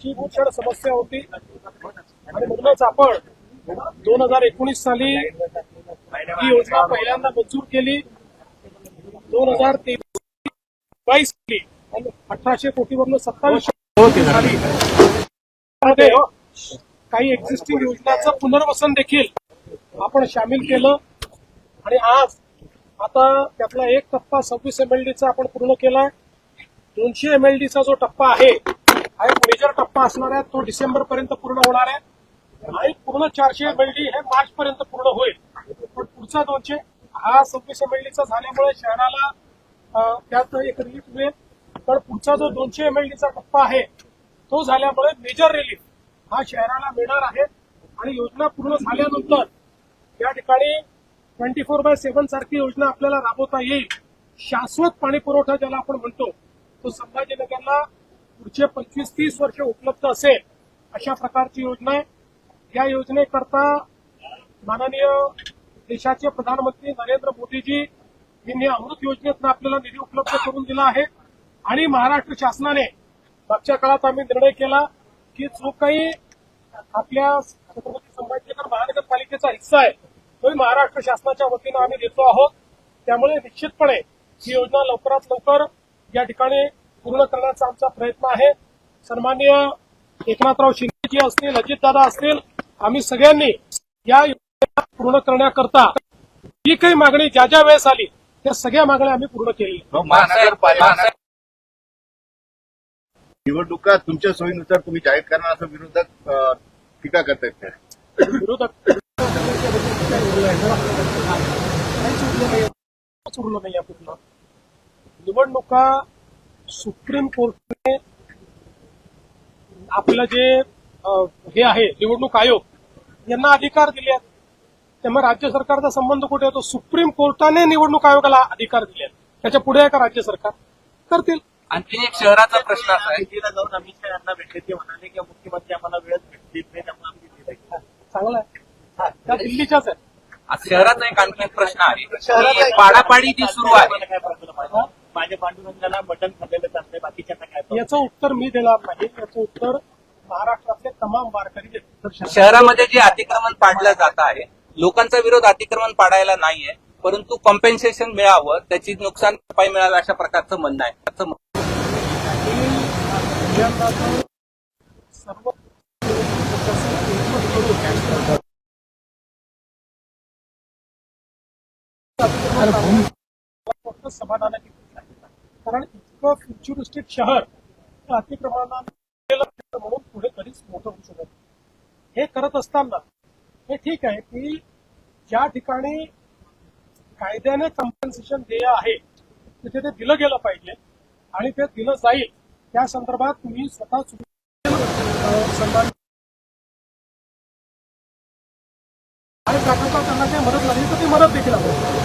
पाण्याची भीषण समस्या होती आणि म्हणूनच आपण 2019 साली ही योजना पहिल्यांदा मंजूर केली. 2023-22 साली 1800 कोटीवरून 2700 झाली. त्यामध्ये काही एक्झिस्टिंग योजनांचं पुनर्वसन देखील आपण सामील केलं आणि आज आता त्यातला एक टप्पा 26 MLDचा आपण पूर्ण केलाय. 200 MLDचा जो टप्पा आहे हा एक मेजर टप्पा असणार आहे. तो डिसेंबर पर्यंत पूर्ण होणार आहे आणि पूर्ण 400 MLD हे मार्च पर्यंत पूर्ण होईल. पण पुढचा 200 हा 26 MLDचा झाल्यामुळे शहराला त्यात एक रिलीफ मिळेल. पण पुढचा जो 200 MLDचा टप्पा आहे तो झाल्यामुळे मेजर रिलीफ हा शहराला मिळणार आहे आणि योजना पूर्ण झाल्यानंतर या ठिकाणी 24/7 सारखी योजना आपल्याला राबवता येईल. शाश्वत पाणी पुरवठा ज्याला आपण म्हणतो तो संभाजीनगरला पुढचे 25-30 वर्ष उपलब्ध असेल अशा प्रकारची योजना आहे. या योजनेकरता माननीय देशाचे प्रधानमंत्री नरेंद्र मोदीजी यांनी अमृत योजनेतून आपल्याला निधी उपलब्ध करून दिला आहे आणि महाराष्ट्र शासनाने मागच्या काळात आम्ही निर्णय केला की जो काही आपल्या छत्रपती संभाजीनगर महानगरपालिकेचा हिस्सा आहे तोही महाराष्ट्र शासनाच्या वतीनं आम्ही देतो आहोत. त्यामुळे निश्चितपणे ही योजना लवकरात लवकर या ठिकाणी पूर्ण करण्याचा आमचा प्रयत्न आहे. सन्माननीय एकनाथराव शिंदेजी असतील, अजितदादा असतील, आम्ही सगळ्यांनी या योजना पूर्ण करण्याकरता जी काही मागणी ज्या ज्या वेळेस आली त्या सगळ्या मागण्या आम्ही पूर्ण केल्या. निवडणुका तुमच्या सोयीनुसार तुम्ही जाहीर करणार असं विरोधक टीका करतायत. विरोधक उरलं नाही आपल्याला. निवडणुका सुप्रीम कोर्टाने आपलं जे हे आहे निवडणूक आयोग यांना अधिकार दिले आहेत. त्यामुळे राज्य सरकारचा संबंध कुठे येतो? सुप्रीम कोर्टाने निवडणूक आयोगाला अधिकार दिले आहेत. त्याच्या पुढे आहे का राज्य सरकार? करतील. आणखी एक शहराचा प्रश्न असा आहे दिल्लीला जाऊन अमित शहा यांना भेटले. ते म्हणाले की मुख्यमंत्री आम्हाला वेळच भेटत नाही त्यामुळे आम्ही दिल्लीला गेलो. चांगला आहे. त्या दिल्लीच्याच आहे. शहराचा एक आणखी एक प्रश्न आहे की पाडापाडी जी सुरू आहे काय प्रॉब्लेम? माझ्या पांडुरंगाला मटण खाल्लेलं चालतंय, बाकीच्यांना काय? याचं उत्तर मी देणार नाही. याचं उत्तर महाराष्ट्रातले तमाम वारकरी देतील. शहरामध्ये जे अतिक्रमण पाडलं जात आहे, लोकांचा विरोध अतिक्रमण पाडायला नाहीये, परंतु कॉम्पेन्सेशन मिळावं, त्याची नुकसान भरपाई मिळावी अशा प्रकारचं म्हणणं आहे. सर्व फक्त समाधानाची गोष्ट आहे. कारण इतकं फ्युचरिस्टिक शहर अतिक्रमणाने म्हणून पुढे कधीच मोठं होऊ शकत. हे करत असताना हे ठीक आहे की ज्या ठिकाणी कायद्याने कॉम्पन्सेशन देय आहे तिथे ते दिलं गेलं पाहिजे आणि ते दिलं जाईल. त्या संदर्भात मी स्वतः सन्मान आणि त्याकरता त्यांना काही मदत लागली तर ती मदत देखील आहे.